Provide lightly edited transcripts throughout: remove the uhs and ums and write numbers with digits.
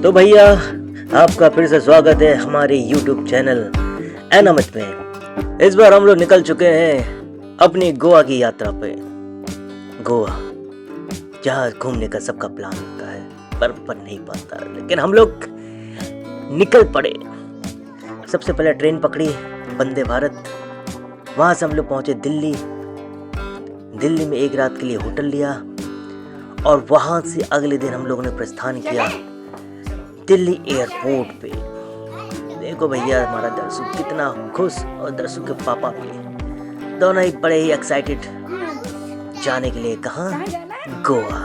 तो भैया आपका फिर से स्वागत है हमारे YouTube चैनल एनामत में। इस बार हम लोग निकल चुके हैं अपनी गोवा की यात्रा पे। गोवा जहाँ घूमने का सबका प्लान होता है पर बन नहीं पाता, लेकिन हम लोग निकल पड़े। सबसे पहले ट्रेन पकड़ी वंदे भारत, वहाँ से हम लोग पहुँचे दिल्ली। दिल्ली में एक रात के लिए होटल लिया और वहाँ से अगले दिन हम लोगों ने प्रस्थान किया दिल्ली एयरपोर्ट पे। देखो भैया हमारा दर्शु कितना खुश और दर्शु के पापा भी दोनों ही बड़े ही एक्साइटेड जाने के लिए। कहाँ? गोवा।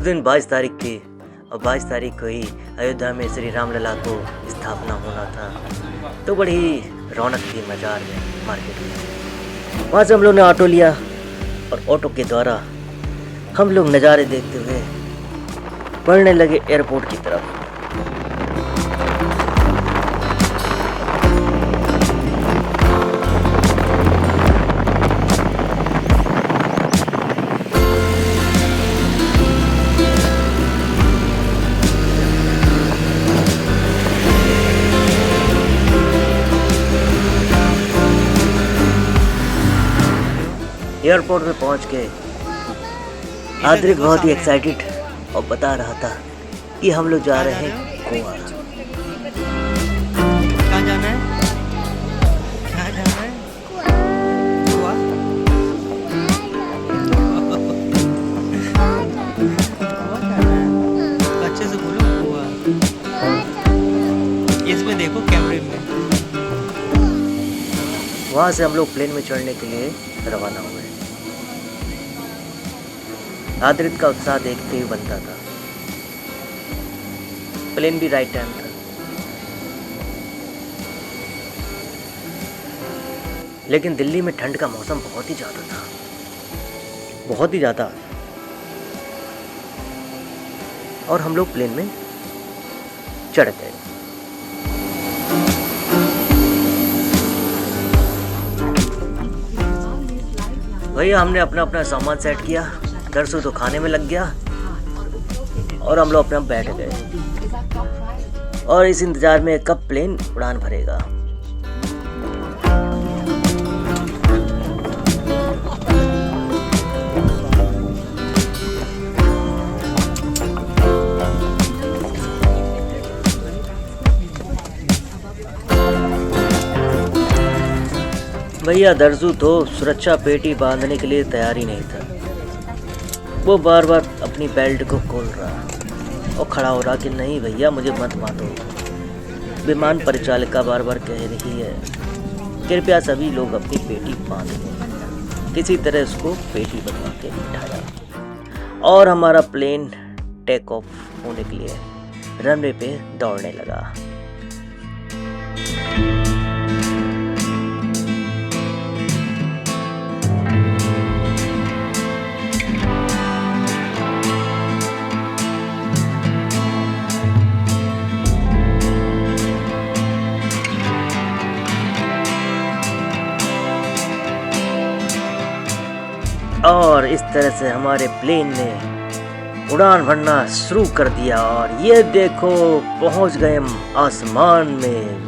दिन 22 तारीख थी और 22 तारीख को ही अयोध्या में श्री रामलला को स्थापना होना था, तो बड़ी ही रौनक थी बाजार में, मार्केट में। वहाँ से हम लोग ने ऑटो लिया और ऑटो के द्वारा हम लोग नज़ारे देखते हुए बढ़ने लगे एयरपोर्ट की तरफ। एयरपोर्ट में पहुंच के आद्रिक बहुत ही एक्साइटेड और बता रहा था कि हम लोग जा रहे हैं गोवा। कहाँ जाना है? कहाँ जाना है? गोवा? गोवा जाना है? अच्छे से बोलो गोवा। इसमें देखो कैमरे में। वहाँ से हम लोग प्लेन में चढ़ने के लिए रवाना हुए। आद्रित का उत्साह देखते ही बनता था। प्लेन भी राइट टाइम था, लेकिन दिल्ली में ठंड का मौसम बहुत ही ज्यादा था, बहुत ही ज्यादा। और हम लोग प्लेन में चढ़ गए। भैया हमने अपना अपना सामान सेट किया, दर्शु तो खाने में लग गया और हम लोग अपने आप बैठ गए और इस इंतजार में कब प्लेन उड़ान भरेगा। भैया दर्शु तो सुरक्षा पेटी बांधने के लिए तैयार ही नहीं था। वो बार बार अपनी बेल्ट को खोल रहा और खड़ा हो रहा कि नहीं भैया मुझे मत बांधो। विमान परिचालिका बार बार कह रही है कृपया सभी लोग अपनी पेटी बांध लें। किसी तरह उसको पेटी बनवा के बिठाया और हमारा प्लेन टेक ऑफ होने के लिए रनवे पे दौड़ने लगा। और इस तरह से हमारे प्लेन ने उड़ान भरना शुरू कर दिया और ये देखो पहुंच गए हम आसमान में।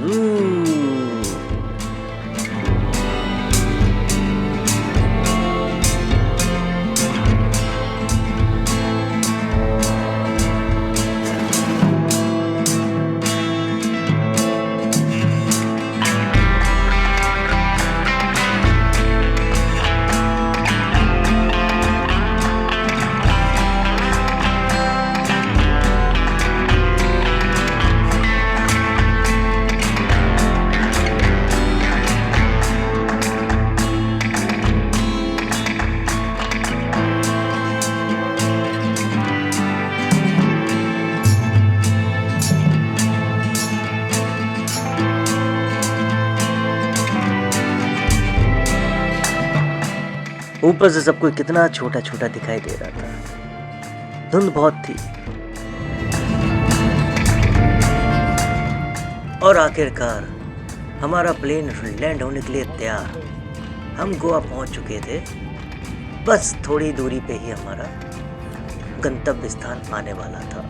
ऊपर से सब कुछ कितना छोटा छोटा दिखाई दे रहा था, धुंध बहुत थी। और आखिरकार हमारा प्लेन लैंड होने के लिए तैयार। हम गोवा पहुंच चुके थे, बस थोड़ी दूरी पे ही हमारा गंतव्य स्थान आने वाला था।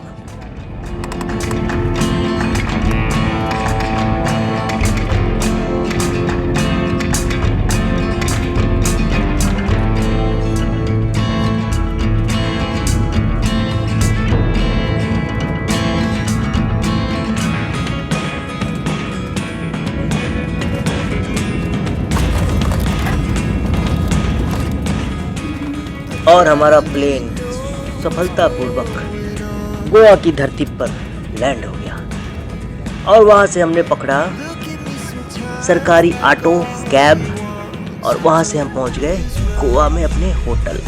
और हमारा प्लेन सफलतापूर्वक गोवा की धरती पर लैंड हो गया। और वहाँ से हमने पकड़ा सरकारी ऑटो कैब और वहाँ से हम पहुँच गए गोवा में अपने होटल।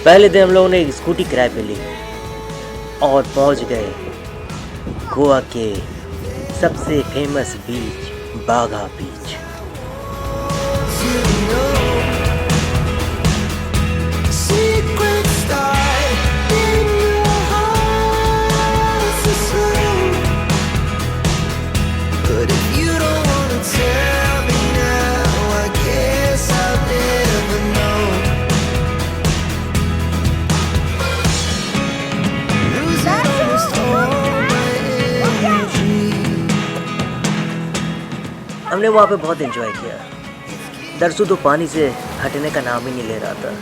पहले दिन हम लोगों ने एक स्कूटी किराए पे ली और पहुँच गए गोवा के सबसे फेमस बीच बागा बीच। हमने वहाँ पे बहुत एंजॉय किया। दरसू तो पानी से हटने का नाम ही नहीं ले रहा था।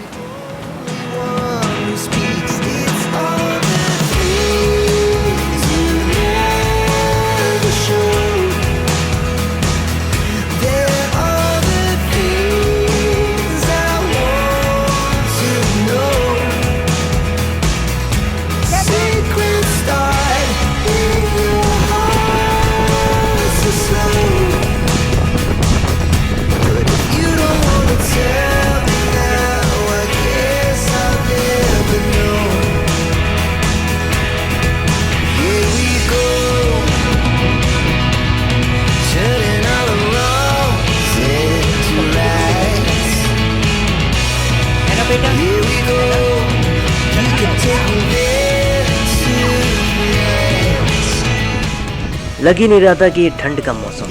लग ही नहीं रहा था कि ये ठंड का मौसम,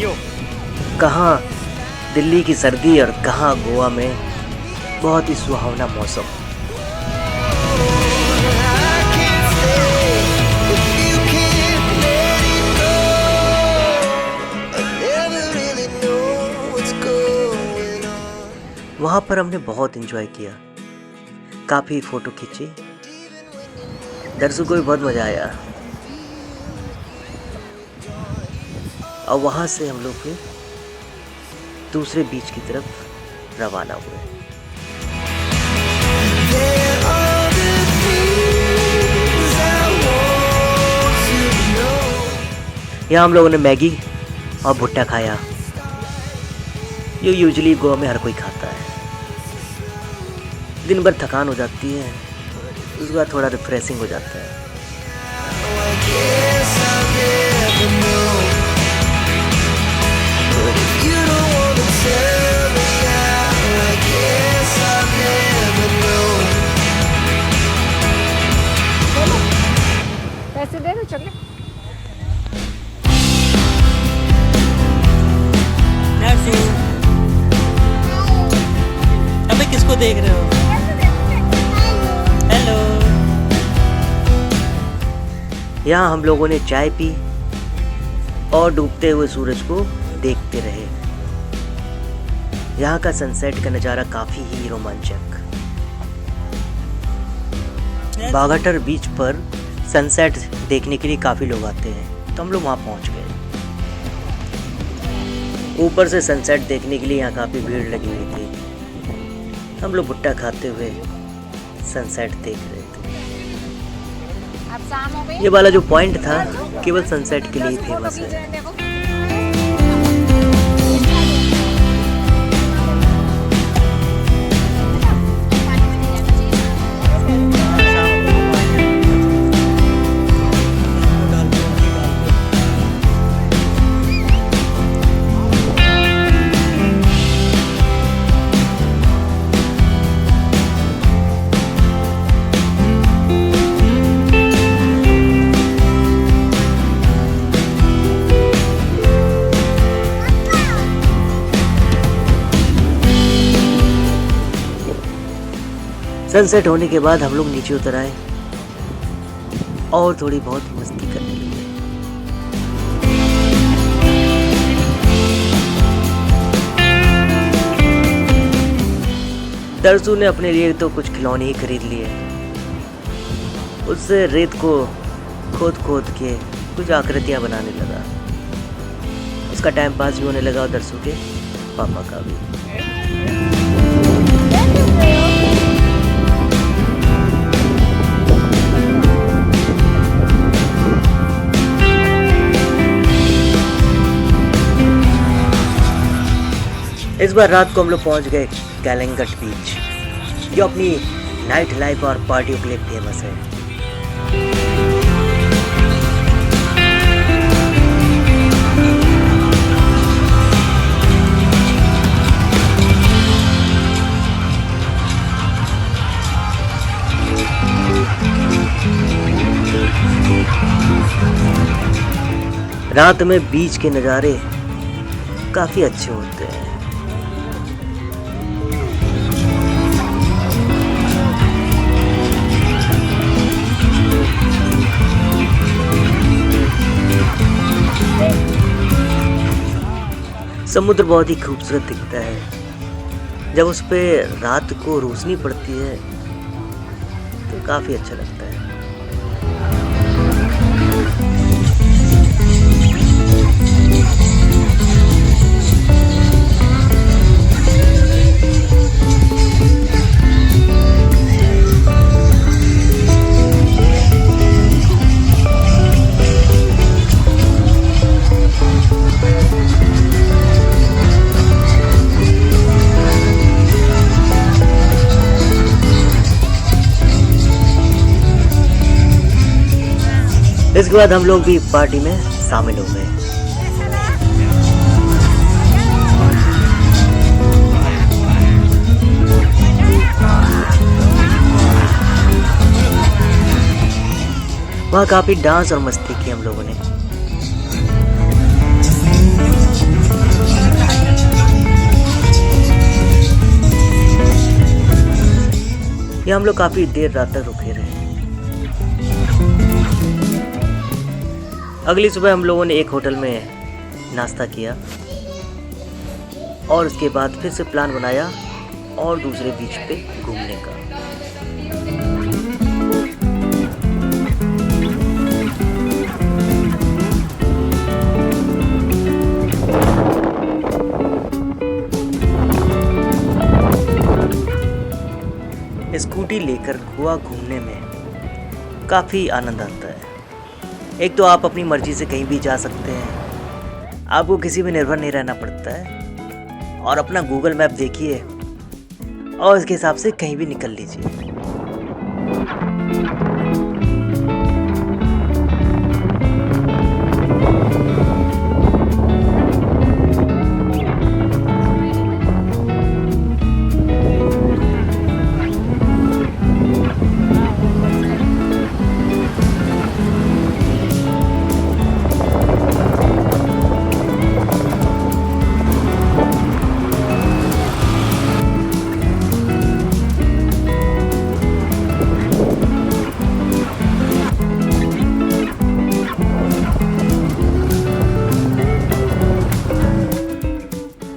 कहाँ दिल्ली की सर्दी और कहाँ गोवा में बहुत ही सुहावना मौसम। वहाँ पर हमने बहुत एंजॉय किया, काफ़ी फ़ोटो खींची। दर्शकों को भी बहुत मज़ा आया। और वहाँ से हम लोग फिर दूसरे बीच की तरफ रवाना हुए। यहाँ हम लोगों ने मैगी और भुट्टा खाया। ये यूजुअली गोवा में हर कोई खाता है। दिन भर थकान हो जाती है, उसके बाद थोड़ा रिफ्रेशिंग हो जाता है। पैसे दे दो चले। अबे किसको देख रहे हो? हेलो। यहाँ हम लोगों ने चाय पी और डूबते हुए सूरज को देखते रहे। यहाँ का सनसेट का नज़ारा काफ़ी ही रोमांचक। बागाटर बीच पर सनसेट देखने के लिए काफ़ी लोग आते हैं, तो हम लोग वहाँ पहुँच गए। ऊपर से सनसेट देखने के लिए यहाँ काफ़ी भीड़ लगी हुई थी। हम लोग भुट्टा खाते हुए सनसेट देख रहे थे। अब शाम हो गई। ये वाला जो पॉइंट था केवल सनसेट के लिए फेमस है। सनसेट होने के बाद हम लोग नीचे उतर आए और थोड़ी बहुत मस्ती करने लगे। दरसू ने अपने लिए तो कुछ खिलौने ही खरीद लिए। उससे रेत को खोद खोद के कुछ आकृतियां बनाने लगा। उसका टाइम पास भी होने लगा और दरसू के पापा का भी। इस बार रात को हम लोग पहुंच गए कैलंगट बीच, जो अपनी नाइट लाइफ और पार्टियों के लिए फेमस है। रात में बीच के नज़ारे काफ़ी अच्छे होते हैं। समुद्र बहुत ही खूबसूरत दिखता है। जब उस पे रात को रोशनी पड़ती है तो काफ़ी अच्छा लगता है। इसके बाद हम लोग भी पार्टी में शामिल हो गए। वहाँ काफी डांस और मस्ती की हम लोगों ने। यहाँ हम लोग काफी देर रात तक रुके रहे। अगली सुबह हम लोगों ने एक होटल में नाश्ता किया और उसके बाद फिर से प्लान बनाया और दूसरे बीच पे घूमने का। स्कूटी लेकर गोवा घूमने में काफ़ी आनंद आता है। एक तो आप अपनी मर्जी से कहीं भी जा सकते हैं, आपको किसी पे निर्भर नहीं रहना पड़ता है, और अपना गूगल मैप देखिए और उसके हिसाब से कहीं भी निकल लीजिए।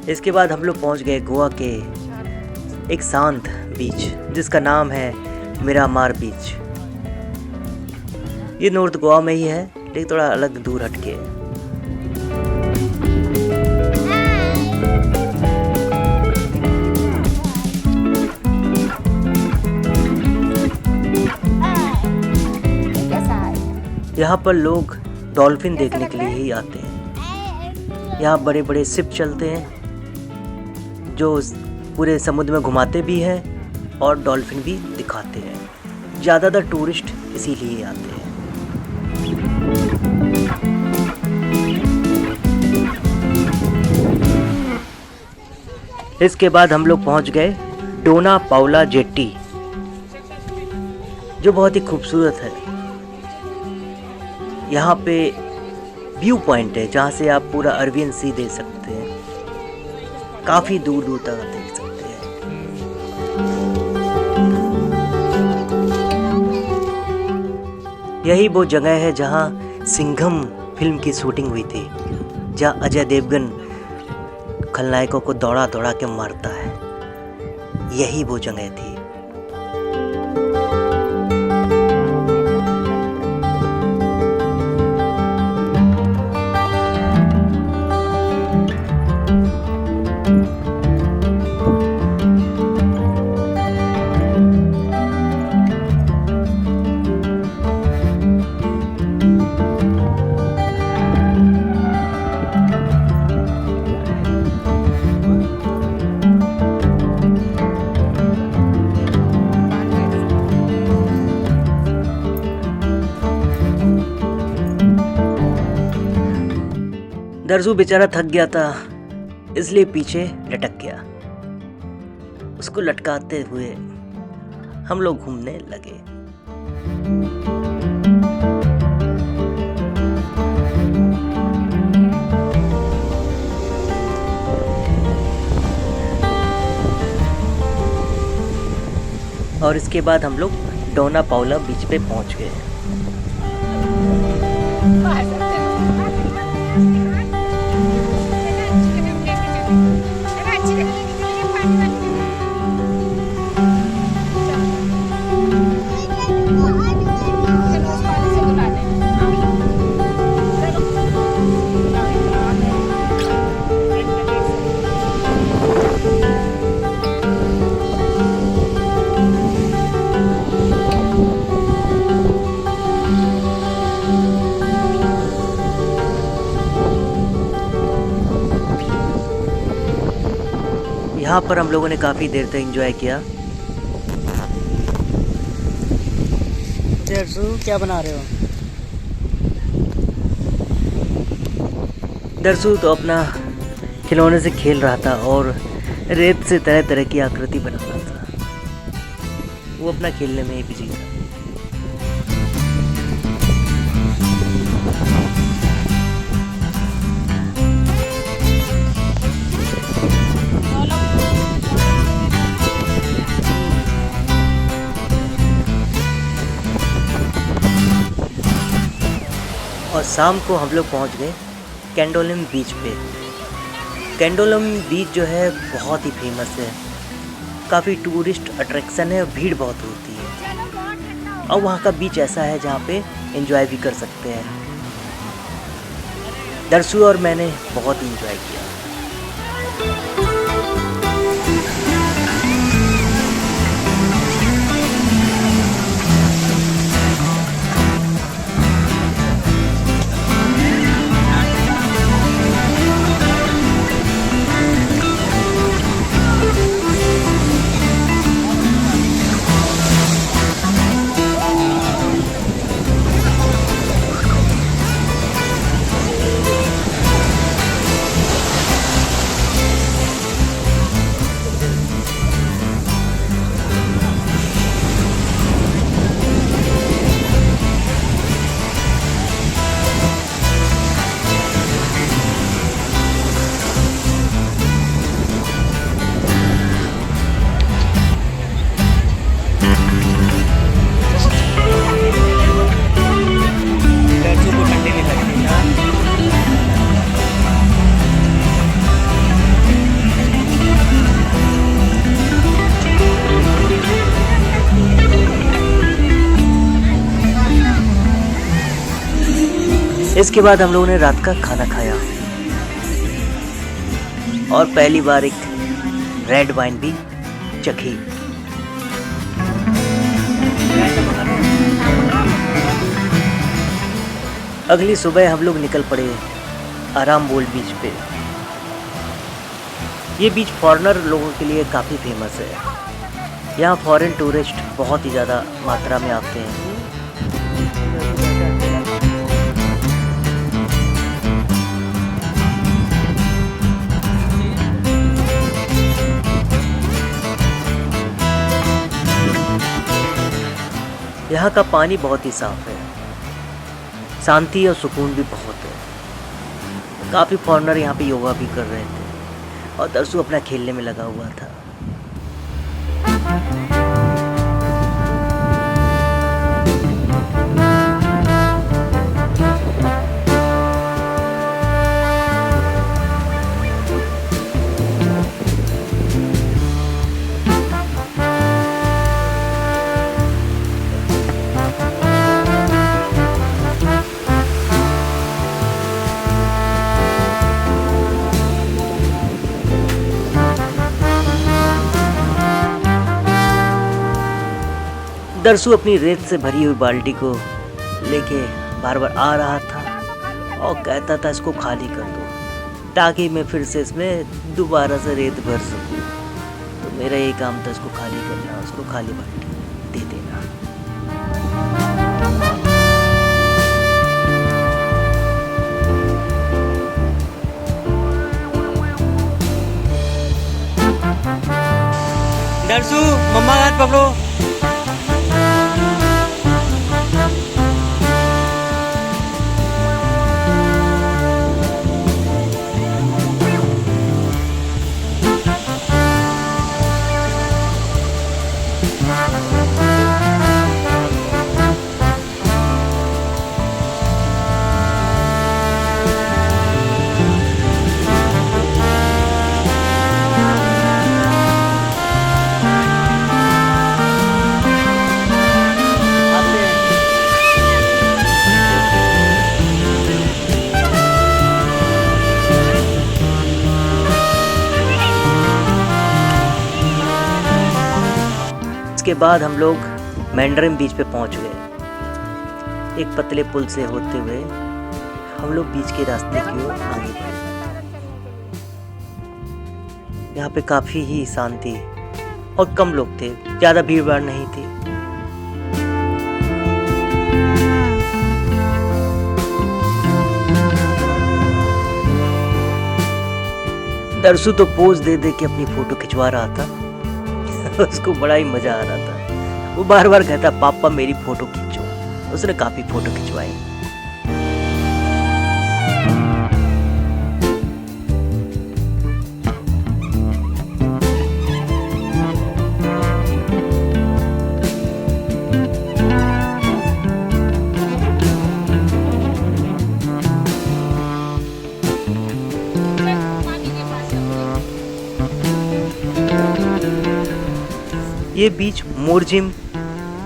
इसके बाद हम लोग पहुंच गए गोवा के एक शांत बीच जिसका नाम है मिरामार बीच। ये नॉर्थ गोवा में ही है, लेकिन थोड़ा अलग दूर हटके है। यहाँ पर लोग डॉल्फिन देखने के लिए ही आते हैं। यहाँ बड़े बड़े शिप चलते हैं जो पूरे समुद्र में घुमाते भी हैं और डॉल्फिन भी दिखाते हैं। ज़्यादातर टूरिस्ट इसीलिए आते हैं। इसके बाद हम लोग पहुंच गए डोना पाउला जेट्टी, जो बहुत ही खूबसूरत है। यहाँ पे व्यू पॉइंट है जहाँ से आप पूरा अरेबियन सी देख सकते हैं। काफ़ी दूर दूर तक देख सकते हैं। यही वो जगह है जहाँ सिंघम फिल्म की शूटिंग हुई थी, जहाँ अजय देवगन खलनायकों को दौड़ा दौड़ा के मारता है। यही वो जगह थी। दरजू बेचारा थक गया था, इसलिए पीछे लटक गया। उसको लटकाते हुए हम लोग घूमने लगे। और इसके बाद हम लोग डोना पाउला बीच पे पहुंच गए। यहाँ पर हम लोगों ने काफ़ी देर तक एंजॉय किया। दरसू क्या बना रहे हो? दरसू तो अपना खिलौने से खेल रहा था और रेत से तरह तरह की आकृति बना रहा था। वो अपना खेलने में ही बिजी था। और शाम को हम लोग पहुंच गए कैंडोलिम बीच पे। कैंडोलिम बीच जो है बहुत ही फेमस है, काफ़ी टूरिस्ट अट्रैक्शन है और भीड़ बहुत होती है। और वहाँ का बीच ऐसा है जहाँ पे एंजॉय भी कर सकते हैं। दरसू और मैंने बहुत एंजॉय किया। इसके बाद हम लोगों ने रात का खाना खाया और पहली बार एक रेड वाइन भी चखी। अगली सुबह हम लोग निकल पड़े आरामबोल बीच पे। ये बीच फॉरेनर लोगों के लिए काफ़ी फेमस है। यहाँ फॉरेन टूरिस्ट बहुत ही ज़्यादा मात्रा में आते हैं। यहाँ का पानी बहुत ही साफ है, शांति और सुकून भी बहुत है। काफ़ी फॉरेनर यहाँ पे योगा भी कर रहे थे और दरसू अपना खेलने में लगा हुआ था। दरसू अपनी रेत से भरी हुई बाल्टी को लेके बार बार आ रहा था और कहता था इसको खाली कर दो ताकि मैं फिर से इसमें दोबारा से रेत भर सकूं। तो मेरा ये काम था इसको खाली करना, उसको खाली बाल्टी दे देना। दरसू मम्मा का हाथ पकड़ो। इसके बाद हम लोग मैंड्रिन बीच पे पहुंच गए। एक पतले पुल से होते हुए हम लोग बीच के रास्ते की ओर आगे बढ़े। यहाँ पे काफी ही शांति और कम लोग थे, ज्यादा भीड़ भाड़ नहीं थी। दरसू तो पोज दे दे के अपनी फोटो खिंचवा रहा था। उसको बड़ा ही मजा आ रहा था। वो बार बार कहता पापा मेरी फोटो खींचो। उसने काफी फोटो खिंचवाई। ये बीच मोरजिम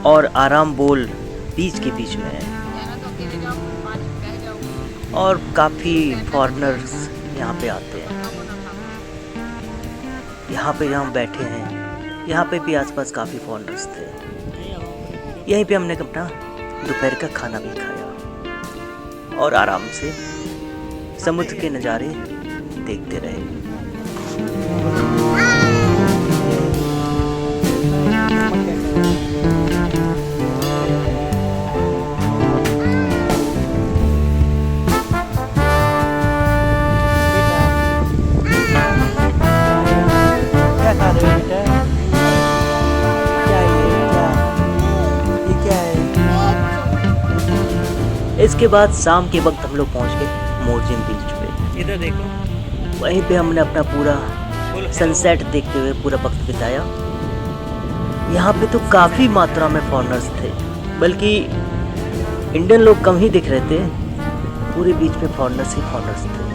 और आराम बोल बीच के बीच में है और काफ़ी फॉरेनर्स यहाँ पे आते हैं। यहाँ पे हम बैठे हैं, यहाँ पे भी आसपास काफ़ी फॉरेनर्स थे। यहीं पे हमने अपना दोपहर का खाना भी खाया और आराम से समुद्र के नज़ारे देखते रहे। इसके बाद शाम के वक्त हम लोग पहुंच गए मोरजिम बीच पे। इधर देखो। वहीं पे हमने अपना पूरा सनसेट देखते हुए पूरा वक्त बिताया। यहाँ पे तो काफ़ी मात्रा में फॉरेनर्स थे, बल्कि इंडियन लोग कम ही दिख रहे थे। पूरे बीच पे फॉरेनर्स ही फॉरेनर्स थे।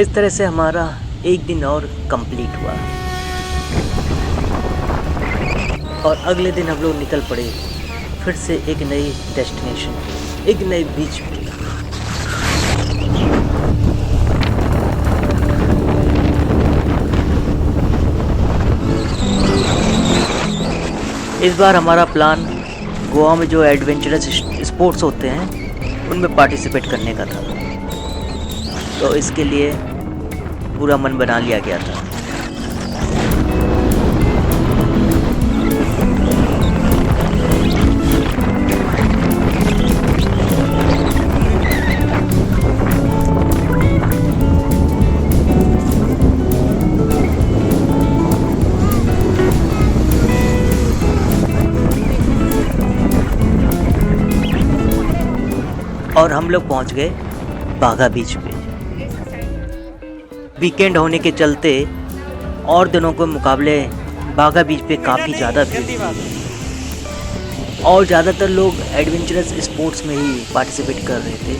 इस तरह से हमारा एक दिन और कंप्लीट हुआ और अगले दिन हम लोग निकल पड़े फिर से एक नई डेस्टिनेशन, एक नई बीच पे। इस बार हमारा प्लान गोवा में जो एडवेंचरस स्पोर्ट्स होते हैं उनमें पार्टिसिपेट करने का था। तो इसके लिए पूरा मन बना लिया गया था। और हम लोग पहुंच गए बागा बीच पे। वीकेंड होने के चलते और दिनों के मुकाबले बागा बीच पे काफ़ी ज़्यादा भीड़ थी और ज़्यादातर लोग एडवेंचरस स्पोर्ट्स में ही पार्टिसिपेट कर रहे थे।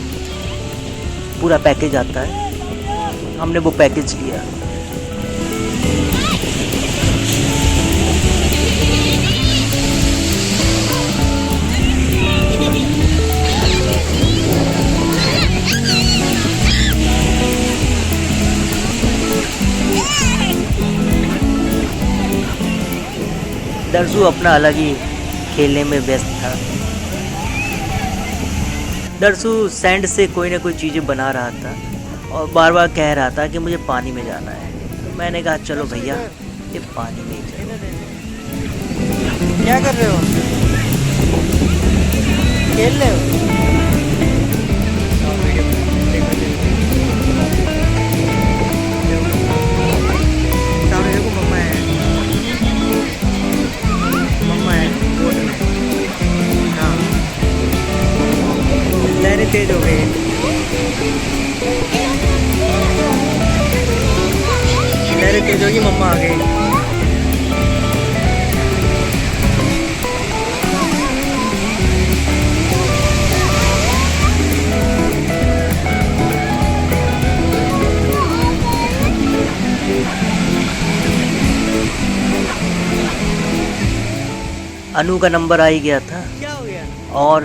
पूरा पैकेज आता है, हमने वो पैकेज लिया। दरसू अपना अलग ही खेलने में व्यस्त था। दरसू सैंड से कोई ना कोई चीज़ें बना रहा था और बार बार कह रहा था कि मुझे पानी में जाना है। तो मैंने कहा चलो भैया ये पानी में ही चलो। क्या कर रहे हो? खेल रहे हो? सामने देखो मम्मा है। मम्मा है बोट में। हाँ लहरें तेज हो गई। लहरें तेज होगी, मम्मा आ गई। अनु का नंबर आ ही गया था क्या हो गया? और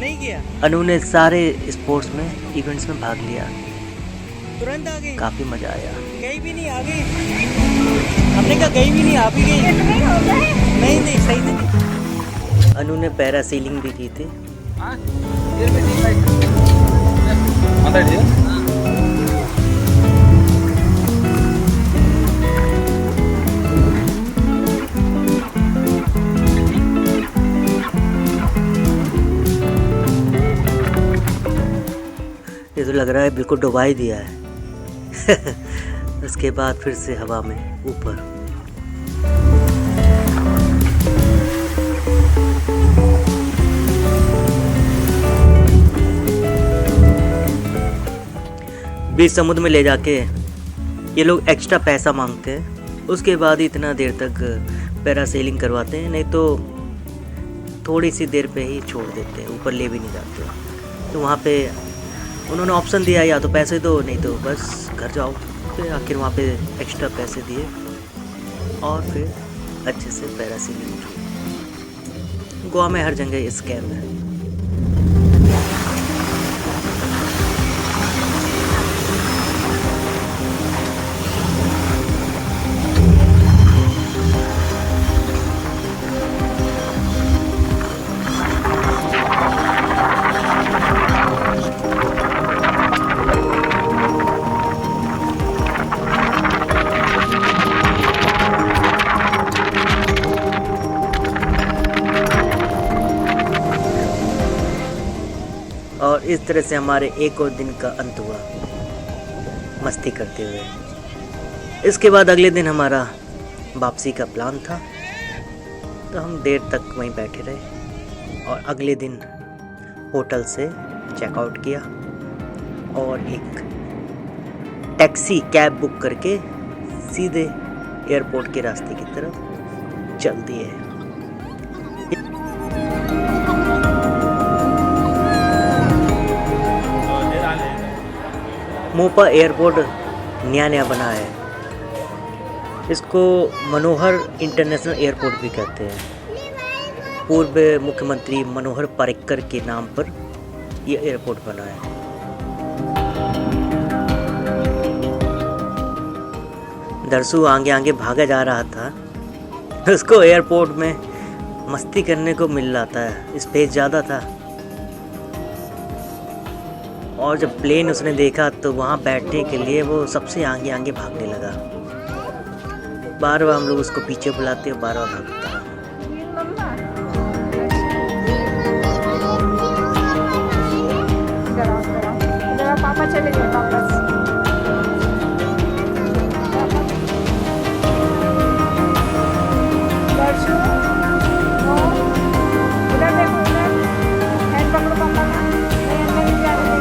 नहीं किया? अनु ने सारे स्पोर्ट्स में इवेंट्स में भाग लिया। तुरंत आ गई? काफ़ी मज़ा आया। गई भी नहीं, आ गई। हमने कहा गई भी नहीं, आप ही गई। नहीं नहीं सही से नहीं। अनु ने पैरासीलिंग भी की थी। ये तो लग रहा है बिल्कुल डुबा ही दिया है। उसके बाद फिर से हवा में ऊपर। बीच समुद्र में ले जाके ये लोग एक्स्ट्रा पैसा मांगते हैं। उसके बाद इतना देर तक पैरासेलिंग करवाते हैं, नहीं तो थोड़ी सी देर पे ही छोड़ देते हैं, ऊपर ले भी नहीं जाते। तो वहाँ पे उन्होंने ऑप्शन दिया या तो पैसे दो नहीं तो बस घर जाओ। फिर आखिर वहाँ पे एक्स्ट्रा पैसे दिए और फिर अच्छे से पैरासेलिंग की। गोवा में हर जगह स्कैम है। और इस तरह से हमारे एक और दिन का अंत हुआ मस्ती करते हुए। इसके बाद अगले दिन हमारा वापसी का प्लान था, तो हम देर तक वहीं बैठे रहे और अगले दिन होटल से चेकआउट किया और एक टैक्सी कैब बुक करके सीधे एयरपोर्ट के रास्ते की तरफ चल दिए। मोपा एयरपोर्ट नया नया बना है। इसको मनोहर इंटरनेशनल एयरपोर्ट भी कहते हैं। पूर्व मुख्यमंत्री मनोहर पर्रिकर के नाम पर यह एयरपोर्ट बना है। दरसू आगे आगे भागा जा रहा था। उसको एयरपोर्ट में मस्ती करने को मिल रहा था, स्पेस ज़्यादा था। और जब प्लेन उसने देखा तो वहाँ बैठने के लिए वो सबसे आगे आगे भागने लगा। बार बार हम लोग उसको पीछे बुलाते और बार बार भागता। पापा चले गए वापस। दर्शु, उधर देखो, उधर हैंड पकड़ो पापा का। नहीं, अंदर नहीं जा रहे।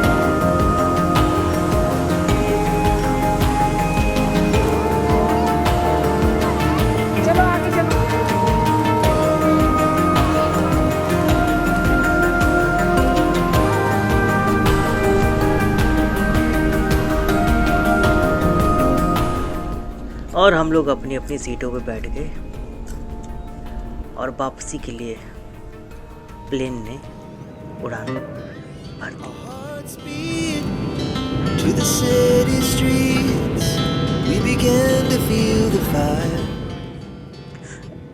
चलो आगे चलो। और हम लोग अपनी अपनी सीटों पे बैठ गए और वापसी के लिए प्लेन ने उड़ान भर दी। To the city streets, we began to feel the fire.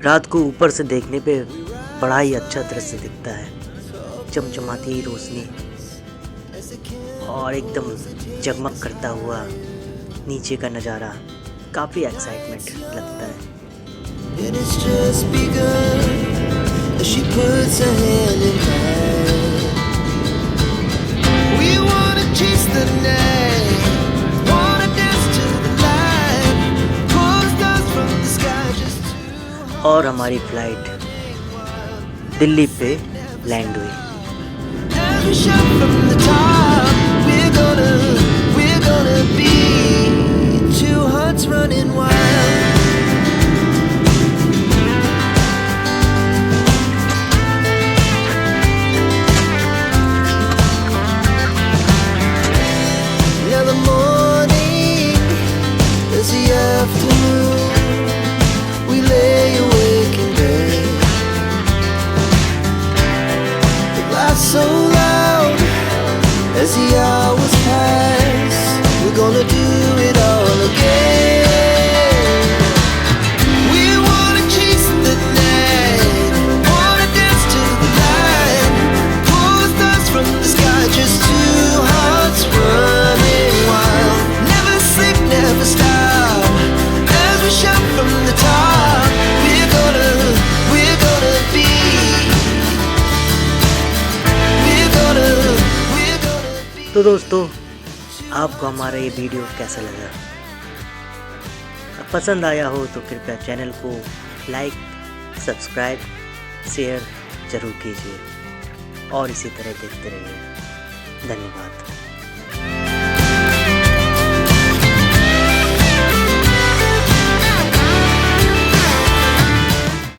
रात को ऊपर से देखने पे बड़ा ही अच्छा दृश्य दिखता है, चमचमाती रोशनी और एकदम जगमग करता हुआ नीचे का नज़ारा काफ़ी एक्साइटमेंट लगता है। And it's just begun as she puts her hand in mine. We wanna chase the night, wanna dance to the light, pull stars from the sky just to और हमारी फ्लाइट दिल्ली पे लैंड हुई। as we shout from the top. We're gonna be two hearts running wild. Now the morning is the afternoon. We lay awake in bed. The laughs so loud as the hours pass. We're gonna do it all again. We wanna chase the night, wanna dance to the light, pull stars from the sky, just two hearts running wild. Never sleep, never stop, as we shout from the top. We're gonna be, we're gonna be. तो दोस्तों, आपको हमारा ये video कैसा लगा? पसंद आया हो तो कृपया चैनल को लाइक, सब्सक्राइब, शेयर जरूर कीजिए और इसी तरह देखते रहिए। धन्यवाद।